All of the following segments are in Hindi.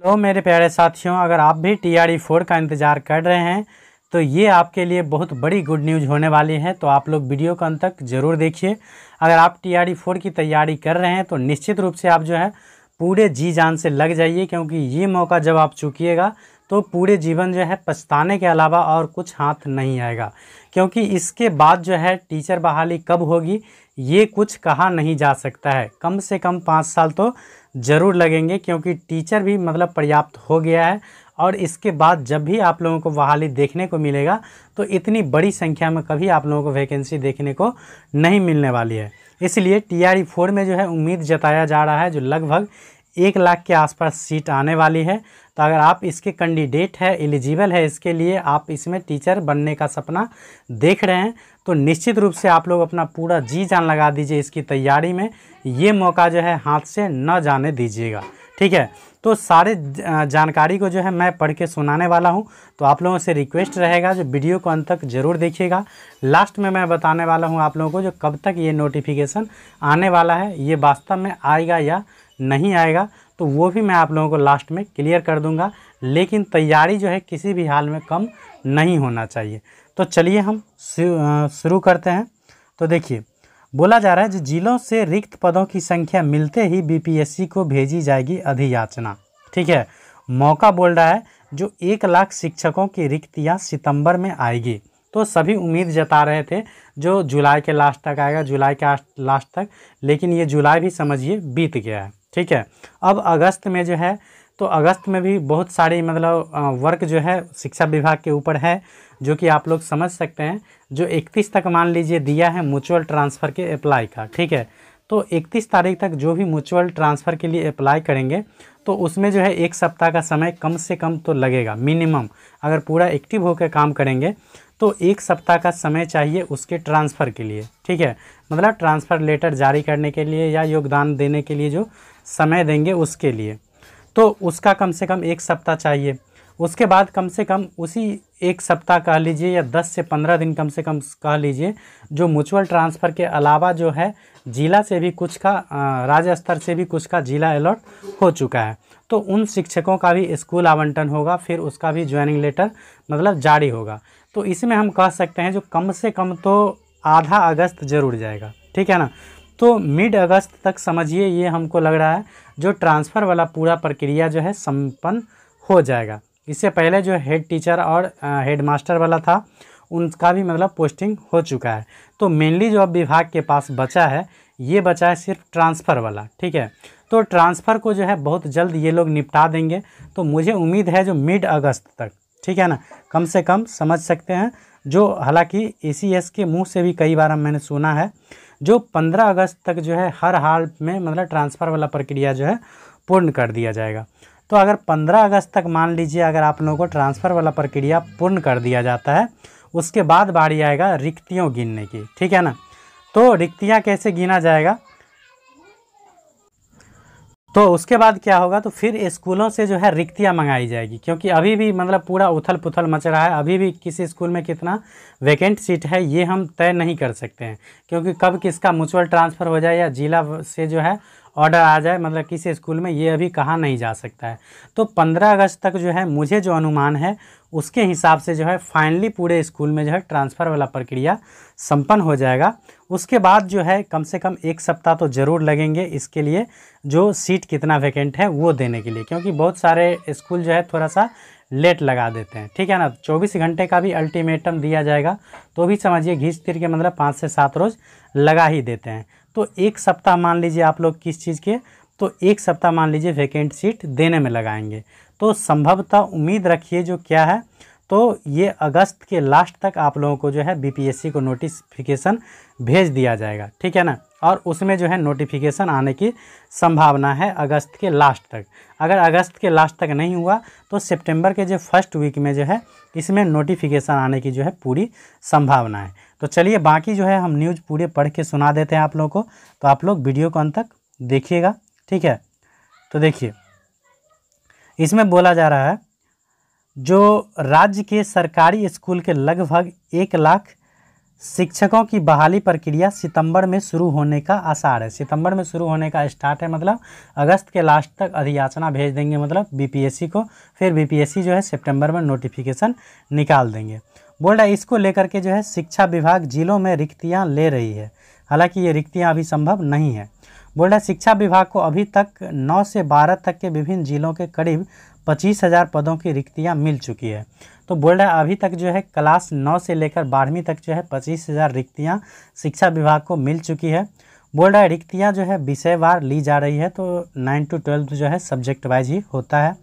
तो मेरे प्यारे साथियों, अगर आप भी TRE-4 का इंतज़ार कर रहे हैं तो ये आपके लिए बहुत बड़ी गुड न्यूज़ होने वाली है। तो आप लोग वीडियो को अंत तक ज़रूर देखिए। अगर आप TRE-4 की तैयारी कर रहे हैं तो निश्चित रूप से आप जो है पूरे जी जान से लग जाइए, क्योंकि ये मौका जब आप चूकिएगा तो पूरे जीवन जो है पछताने के अलावा और कुछ हाथ नहीं आएगा। क्योंकि इसके बाद जो है टीचर बहाली कब होगी ये कुछ कहा नहीं जा सकता है। कम से कम 5 साल तो ज़रूर लगेंगे, क्योंकि टीचर भी मतलब पर्याप्त हो गया है। और इसके बाद जब भी आप लोगों को बहाली देखने को मिलेगा तो इतनी बड़ी संख्या में कभी आप लोगों को वैकेंसी देखने को नहीं मिलने वाली है। इसलिए TRE-4 में जो है उम्मीद जताया जा रहा है जो लगभग 1 लाख के आसपास सीट आने वाली है। तो अगर आप इसके कैंडिडेट है, एलिजिबल है, इसके लिए आप इसमें टीचर बनने का सपना देख रहे हैं, तो निश्चित रूप से आप लोग अपना पूरा जी जान लगा दीजिए इसकी तैयारी में। ये मौका जो है हाथ से न जाने दीजिएगा, ठीक है। तो सारे जानकारी को जो है मैं पढ़ के सुनाने वाला हूं, तो आप लोगों से रिक्वेस्ट रहेगा जो वीडियो को अंत तक ज़रूर देखिएगा। लास्ट में मैं बताने वाला हूं आप लोगों को जो कब तक ये नोटिफिकेशन आने वाला है, ये वास्तव में आएगा या नहीं आएगा तो वो भी मैं आप लोगों को लास्ट में क्लियर कर दूंगा। लेकिन तैयारी जो है किसी भी हाल में कम नहीं होना चाहिए। तो चलिए हम शुरू करते हैं। तो देखिए, बोला जा रहा है जो जिलों से रिक्त पदों की संख्या मिलते ही BPSC को भेजी जाएगी अधियाचना, ठीक है। मौका बोल रहा है जो 1 लाख शिक्षकों की रिक्तियां सितंबर में आएगी। तो सभी उम्मीद जता रहे थे जो जुलाई के लास्ट तक आएगा, जुलाई के लास्ट तक, लेकिन ये जुलाई भी समझिए बीत गया है, ठीक है। अब अगस्त में जो है, तो अगस्त में भी बहुत सारी मतलब वर्क जो है शिक्षा विभाग के ऊपर है, जो कि आप लोग समझ सकते हैं। जो 31 तक मान लीजिए दिया है म्यूचुअल ट्रांसफ़र के अप्लाई का, ठीक है। तो 31 तारीख तक जो भी म्यूचुअल ट्रांसफ़र के लिए अप्लाई करेंगे तो उसमें जो है 1 सप्ताह का समय कम से कम तो लगेगा मिनिमम। अगर पूरा एक्टिव होकर काम करेंगे तो 1 सप्ताह का समय चाहिए उसके ट्रांसफ़र के लिए, ठीक है। मतलब ट्रांसफ़र लेटर जारी करने के लिए या योगदान देने के लिए जो समय देंगे उसके लिए, तो उसका कम से कम 1 सप्ताह चाहिए। उसके बाद कम से कम उसी 1 सप्ताह कह लीजिए या 10 से 15 दिन कम से कम कह लीजिए, जो म्यूचुअल ट्रांसफ़र के अलावा जो है जिला से भी कुछ का राज्य स्तर से भी कुछ का जिला अलॉट हो चुका है, तो उन शिक्षकों का भी स्कूल आवंटन होगा, फिर उसका भी ज्वाइनिंग लेटर मतलब जारी होगा। तो इसमें हम कह सकते हैं जो कम से कम तो आधा अगस्त ज़रूर जाएगा, ठीक है ना। तो मिड अगस्त तक समझिए ये हमको लग रहा है जो ट्रांसफ़र वाला पूरा प्रक्रिया जो है संपन्न हो जाएगा। इससे पहले जो हेड टीचर और हेड मास्टर वाला था उनका भी मतलब पोस्टिंग हो चुका है। तो मेनली जो अब विभाग के पास बचा है ये बचा है सिर्फ ट्रांसफ़र वाला, ठीक है। तो ट्रांसफ़र को जो है बहुत जल्द ये लोग निपटा देंगे। तो मुझे उम्मीद है जो मिड अगस्त तक, ठीक है ना, कम से कम समझ सकते हैं। जो हालांकि ACS के मुंह से भी कई बार मैंने सुना है जो 15 अगस्त तक जो है हर हाल में मतलब ट्रांसफ़र वाला प्रक्रिया जो है पूर्ण कर दिया जाएगा। तो अगर 15 अगस्त तक मान लीजिए अगर आप लोगों को ट्रांसफ़र वाला प्रक्रिया पूर्ण कर दिया जाता है, उसके बाद बारी आएगा रिक्तियों गिनने की, ठीक है ना। तो रिक्तियां कैसे गिना जाएगा, तो उसके बाद क्या होगा, तो फिर स्कूलों से जो है रिक्तियां मंगाई जाएगी। क्योंकि अभी भी मतलब पूरा उथल पुथल मच रहा है, अभी भी किसी स्कूल में कितना वैकेंट सीट है ये हम तय नहीं कर सकते हैं, क्योंकि कब किसका म्यूचुअल ट्रांसफ़र हो जाए या जिला से जो है ऑर्डर आ जाए मतलब किसी स्कूल में, ये अभी कहा नहीं जा सकता है। तो 15 अगस्त तक जो है मुझे जो अनुमान है उसके हिसाब से जो है फाइनली पूरे स्कूल में जो है ट्रांसफ़र वाला प्रक्रिया संपन्न हो जाएगा। उसके बाद जो है कम से कम 1 सप्ताह तो ज़रूर लगेंगे इसके लिए, जो सीट कितना वैकेंट है वो देने के लिए, क्योंकि बहुत सारे स्कूल जो है थोड़ा सा लेट लगा देते हैं, ठीक है ना। 24 घंटे का भी अल्टीमेटम दिया जाएगा तो भी समझिए घिस तिर के मतलब 5 से 7 रोज़ लगा ही देते हैं। तो 1 सप्ताह मान लीजिए आप लोग किस चीज़ के, तो 1 सप्ताह मान लीजिए वैकेंट सीट देने में लगाएंगे। तो संभवतः उम्मीद रखिए जो क्या है, तो ये अगस्त के लास्ट तक आप लोगों को जो है BPSC को नोटिफिकेशन भेज दिया जाएगा, ठीक है ना। और उसमें जो है नोटिफिकेशन आने की संभावना है अगस्त के लास्ट तक। अगर अगस्त के लास्ट तक नहीं हुआ तो सितंबर के जो फर्स्ट वीक में जो है इसमें नोटिफिकेशन आने की जो है पूरी संभावना है। तो चलिए बाकी जो है हम न्यूज़ पूरे पढ़ के सुना देते हैं आप लोगों को, तो आप लोग वीडियो को अंत तक देखिएगा, ठीक है। तो देखिए, इसमें बोला जा रहा है जो राज्य के सरकारी स्कूल के लगभग 1 लाख शिक्षकों की बहाली प्रक्रिया सितंबर में शुरू होने का आसार है। सितंबर में शुरू होने का स्टार्ट है, मतलब अगस्त के लास्ट तक अधियाचना भेज देंगे मतलब बीपीएससी को, फिर बीपीएससी जो है सितंबर में नोटिफिकेशन निकाल देंगे। बोल रहा है इसको लेकर के जो है शिक्षा विभाग जिलों में रिक्तियाँ ले रही है, हालांकि ये रिक्तियाँ अभी संभव नहीं है। बोल रहा है शिक्षा विभाग को अभी तक 9 से 12 तक के विभिन्न जिलों के करीब 25,000 पदों की रिक्तियाँ मिल चुकी है। तो बोल रहा है अभी तक जो है क्लास 9 से लेकर 12वीं तक जो है 25,000 रिक्तियाँ शिक्षा विभाग को मिल चुकी है। बोल रहा है रिक्तियाँ जो है विषयवार ली जा रही है, तो 9 to 12 जो है सब्जेक्ट वाइज ही होता है।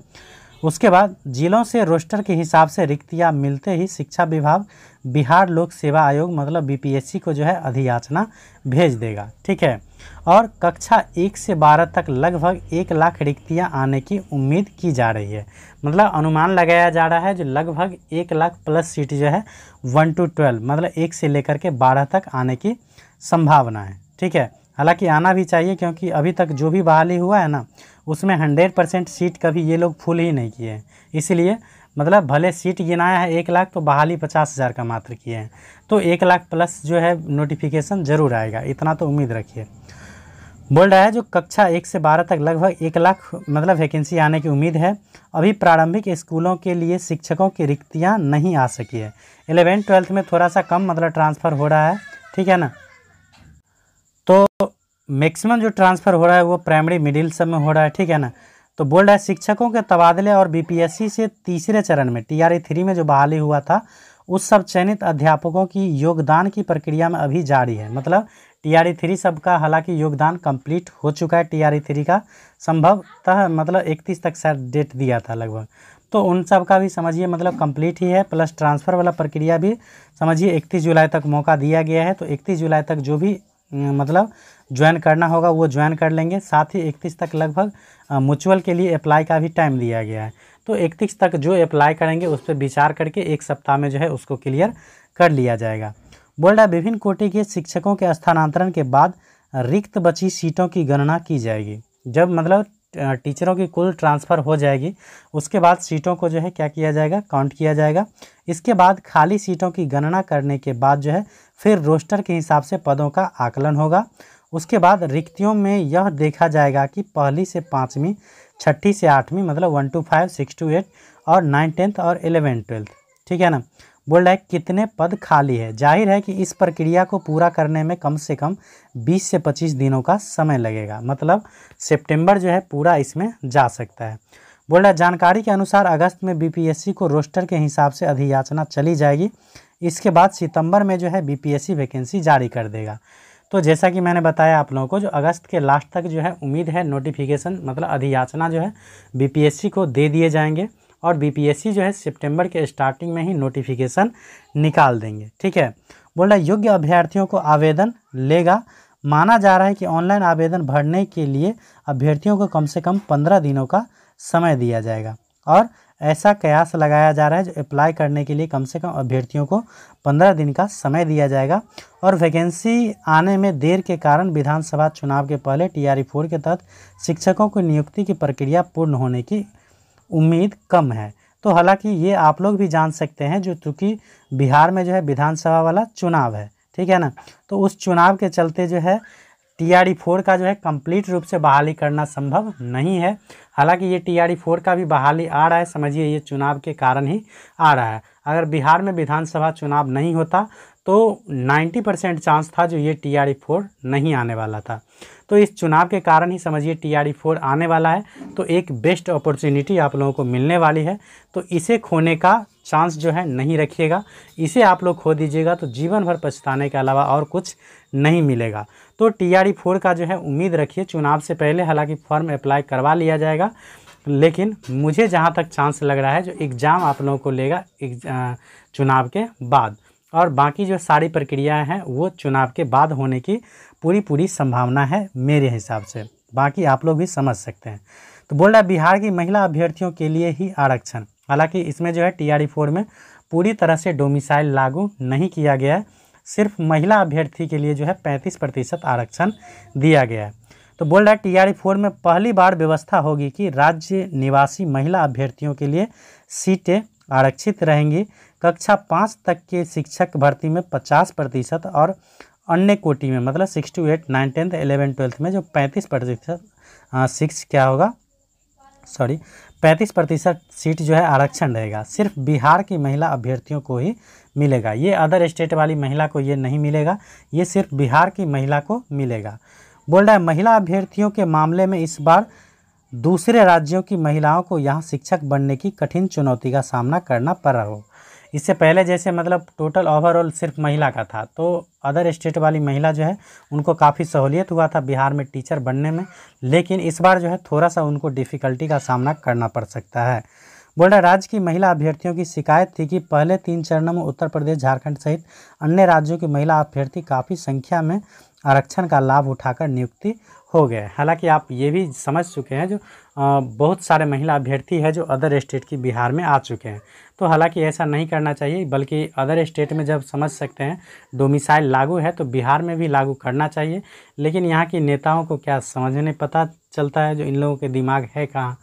उसके बाद जिलों से रोस्टर के हिसाब से रिक्तियाँ मिलते ही शिक्षा विभाग बिहार लोक सेवा आयोग मतलब बीपीएससी को जो है अधियाचना भेज देगा, ठीक है। और कक्षा 1 से 12 तक लगभग 1 लाख रिक्तियाँ आने की उम्मीद की जा रही है, मतलब अनुमान लगाया जा रहा है जो लगभग 1 लाख प्लस सीट जो है 1 to 12 मतलब 1 से लेकर के 12 तक आने की संभावना है, ठीक है। हालांकि आना भी चाहिए क्योंकि अभी तक जो भी बहाली हुआ है ना उसमें 100% सीट कभी ये लोग फुल ही नहीं किए हैं, इसलिए मतलब भले सीट गिनाया है 1 लाख तो बहाली 50,000 का मात्र किए हैं, तो 1 लाख प्लस जो है नोटिफिकेशन ज़रूर आएगा, इतना तो उम्मीद रखिए। बोल रहा है जो कक्षा 1 से 12 तक लगभग 1 लाख मतलब वैकेंसी आने की उम्मीद है। अभी प्रारंभिक स्कूलों के लिए शिक्षकों की रिक्तियाँ नहीं आ सकी है। 11th-12th में थोड़ा सा कम मतलब ट्रांसफ़र हो रहा है, ठीक है ना। तो मैक्सिमम जो ट्रांसफ़र हो रहा है वो प्राइमरी मिडिल सब में हो रहा है, ठीक है ना। तो बोल रहा है शिक्षकों के तबादले और बीपीएससी से तीसरे चरण में TRE 3 में जो बहाली हुआ था उस सब चयनित अध्यापकों की योगदान की प्रक्रिया में अभी जारी है। मतलब TRE 3 सब का हालांकि योगदान कंप्लीट हो चुका है, TRE 3 का संभवतः मतलब 31 तक शायद डेट दिया था लगभग, तो उन सब का भी समझिए मतलब कंप्लीट ही है, प्लस ट्रांसफ़र वाला प्रक्रिया भी समझिए 31 जुलाई तक मौका दिया गया है। तो 31 जुलाई तक जो भी मतलब ज्वाइन करना होगा वो ज्वाइन कर लेंगे। साथ ही 31 तक लगभग म्यूचुअल के लिए अप्लाई का भी टाइम दिया गया है, तो 31 तक जो अप्लाई करेंगे उस पर विचार करके 1 सप्ताह में जो है उसको क्लियर कर लिया जाएगा। बोल रहा है विभिन्न कोटि के शिक्षकों के स्थानांतरण के बाद रिक्त बची सीटों की गणना की जाएगी। जब मतलब टीचरों की कुल ट्रांसफ़र हो जाएगी उसके बाद सीटों को जो है क्या किया जाएगा, काउंट किया जाएगा। इसके बाद खाली सीटों की गणना करने के बाद जो है फिर रोस्टर के हिसाब से पदों का आकलन होगा। उसके बाद रिक्तियों में यह देखा जाएगा कि पहली से 5वीं, 6ठी से 8वीं मतलब 1 to 5, 6 to 8 और 9, 10th और 11, 12, ठीक है ना। बोल रहा है कितने पद खाली है। जाहिर है कि इस प्रक्रिया को पूरा करने में कम से कम 20 से 25 दिनों का समय लगेगा, मतलब सितंबर जो है पूरा इसमें जा सकता है। बोल रहा है जानकारी के अनुसार अगस्त में बीपीएससी को रोस्टर के हिसाब से अधियाचना चली जाएगी। इसके बाद सितंबर में जो है बीपीएससी वैकेंसी जारी कर देगा। तो जैसा कि मैंने बताया आप लोगों को जो अगस्त के लास्ट तक जो है उम्मीद है नोटिफिकेशन मतलब अधियाचना जो है बीपीएससी को दे दिए जाएंगे और बीपीएससी जो है सितंबर के स्टार्टिंग में ही नोटिफिकेशन निकाल देंगे, ठीक है। बोल रहा है योग्य अभ्यर्थियों को आवेदन लेगा। माना जा रहा है कि ऑनलाइन आवेदन भरने के लिए अभ्यर्थियों को कम से कम 15 दिनों का समय दिया जाएगा और ऐसा कयास लगाया जा रहा है जो अप्लाई करने के लिए कम से कम अभ्यर्थियों को 15 दिन का समय दिया जाएगा। और वैकेंसी आने में देर के कारण विधानसभा चुनाव के पहले TRE 4 के तहत शिक्षकों की नियुक्ति की प्रक्रिया पूर्ण होने की उम्मीद कम है। तो हालांकि ये आप लोग भी जान सकते हैं जो चूँकि बिहार में जो है विधानसभा वाला चुनाव है, ठीक है ना, तो उस चुनाव के चलते जो है TRE 4 का जो है कंप्लीट रूप से बहाली करना संभव नहीं है। हालांकि ये TRE 4 का भी बहाली आ रहा है, समझिए ये चुनाव के कारण ही आ रहा है। अगर बिहार में विधानसभा चुनाव नहीं होता तो 90% चांस था जो ये TRE 4 नहीं आने वाला था। तो इस चुनाव के कारण ही समझिए TRE 4 आने वाला है, तो एक बेस्ट अपॉर्चुनिटी आप लोगों को मिलने वाली है। तो इसे खोने का चांस जो है नहीं रखिएगा, इसे आप लोग खो दीजिएगा तो जीवन भर पछताने के अलावा और कुछ नहीं मिलेगा। तो TRE 4 का जो है उम्मीद रखिए चुनाव से पहले, हालांकि फॉर्म अप्लाई करवा लिया जाएगा, लेकिन मुझे जहां तक चांस लग रहा है जो एग्ज़ाम आप लोगों को लेगा चुनाव के बाद, और बाकी जो सारी प्रक्रियाएं हैं वो चुनाव के बाद होने की पूरी संभावना है मेरे हिसाब से, बाकी आप लोग भी समझ सकते हैं। तो बोल रहा है बिहार की महिला अभ्यर्थियों के लिए ही आरक्षण। हालांकि इसमें जो है TRE 4 में पूरी तरह से डोमिसाइल लागू नहीं किया गया है, सिर्फ महिला अभ्यर्थी के लिए जो है 35% आरक्षण दिया गया है। तो बोल रहा है TRE 4 में पहली बार व्यवस्था होगी कि राज्य निवासी महिला अभ्यर्थियों के लिए सीटें आरक्षित रहेंगी। कक्षा 5 तक के शिक्षक भर्ती में 50% और अन्य कोटि में मतलब 6 to 8, 9, 10th, 11, 12th में जो 35% सीट जो है आरक्षण रहेगा, सिर्फ बिहार की महिला अभ्यर्थियों को ही मिलेगा। ये अदर स्टेट वाली महिला को ये नहीं मिलेगा, ये सिर्फ बिहार की महिला को मिलेगा। बोल रहा है महिला अभ्यर्थियों के मामले में इस बार दूसरे राज्यों की महिलाओं को यहाँ शिक्षक बनने की कठिन चुनौती का सामना करना पड़ रहा हो। इससे पहले जैसे मतलब टोटल ओवरऑल सिर्फ महिला का था, तो अदर स्टेट वाली महिला जो है उनको काफ़ी सहूलियत हुआ था बिहार में टीचर बनने में, लेकिन इस बार जो है थोड़ा सा उनको डिफ़िकल्टी का सामना करना पड़ सकता है। बोल रहा राज्य की महिला अभ्यर्थियों की शिकायत थी कि पहले 3 चरणों में उत्तर प्रदेश, झारखंड सहित अन्य राज्यों की महिला अभ्यर्थी काफ़ी संख्या में आरक्षण का लाभ उठाकर नियुक्ति हो गए। हालांकि आप ये भी समझ चुके हैं जो बहुत सारे महिला अभ्यर्थी है जो अदर स्टेट की बिहार में आ चुके हैं, तो हालांकि ऐसा नहीं करना चाहिए, बल्कि अदर स्टेट में जब समझ सकते हैं डोमिसाइल लागू है तो बिहार में भी लागू करना चाहिए। लेकिन यहाँ की नेताओं को क्या समझने पता चलता है, जो इन लोगों के दिमाग है कहाँ।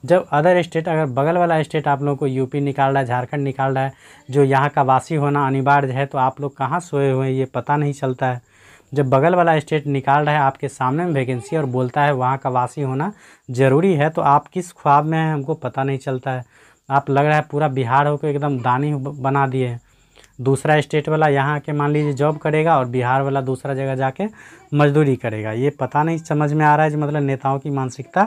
जब अदर स्टेट, अगर बगल वाला स्टेट आप लोगों को यूपी निकाल रहा है, झारखंड निकाल रहा है, जो यहाँ का वासी होना अनिवार्य है, तो आप लोग कहाँ सोए हुए हैं ये पता नहीं चलता है। जब बगल वाला स्टेट निकाल रहा है आपके सामने में वैकेंसी और बोलता है वहाँ का वासी होना ज़रूरी है, तो आप किस ख्वाब में हैं हमको पता नहीं चलता है। आप लग रहा है पूरा बिहार होकर एकदम दानी बना दिए हैं। दूसरा स्टेट वाला यहाँ के मान लीजिए जॉब करेगा और बिहार वाला दूसरा जगह जाके मजदूरी करेगा। ये पता नहीं समझ में आ रहा है, मतलब नेताओं की मानसिकता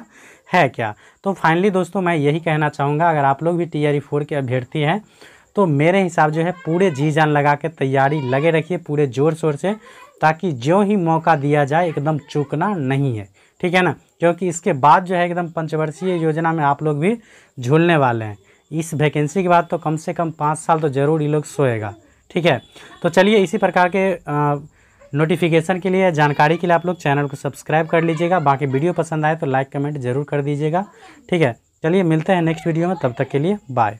है क्या। तो फाइनली दोस्तों मैं यही कहना चाहूँगा, अगर आप लोग भी TRE 4 के अभ्यर्थी हैं तो मेरे हिसाब जो है पूरे जी जान लगा के तैयारी लगे रखिए पूरे ज़ोर शोर से, ताकि जो ही मौका दिया जाए एकदम चूकना नहीं है, ठीक है ना। क्योंकि इसके बाद जो है एकदम पंचवर्षीय योजना में आप लोग भी झूलने वाले हैं। इस वैकेंसी के बाद तो कम से कम 5 साल तो ज़रूर ये लोग सोएगा, ठीक है। तो चलिए इसी प्रकार के नोटिफिकेशन के लिए, जानकारी के लिए आप लोग चैनल को सब्सक्राइब कर लीजिएगा। बाकी वीडियो पसंद आए तो लाइक कमेंट ज़रूर कर दीजिएगा, ठीक है। चलिए मिलते हैं नेक्स्ट वीडियो में, तब तक के लिए बाय।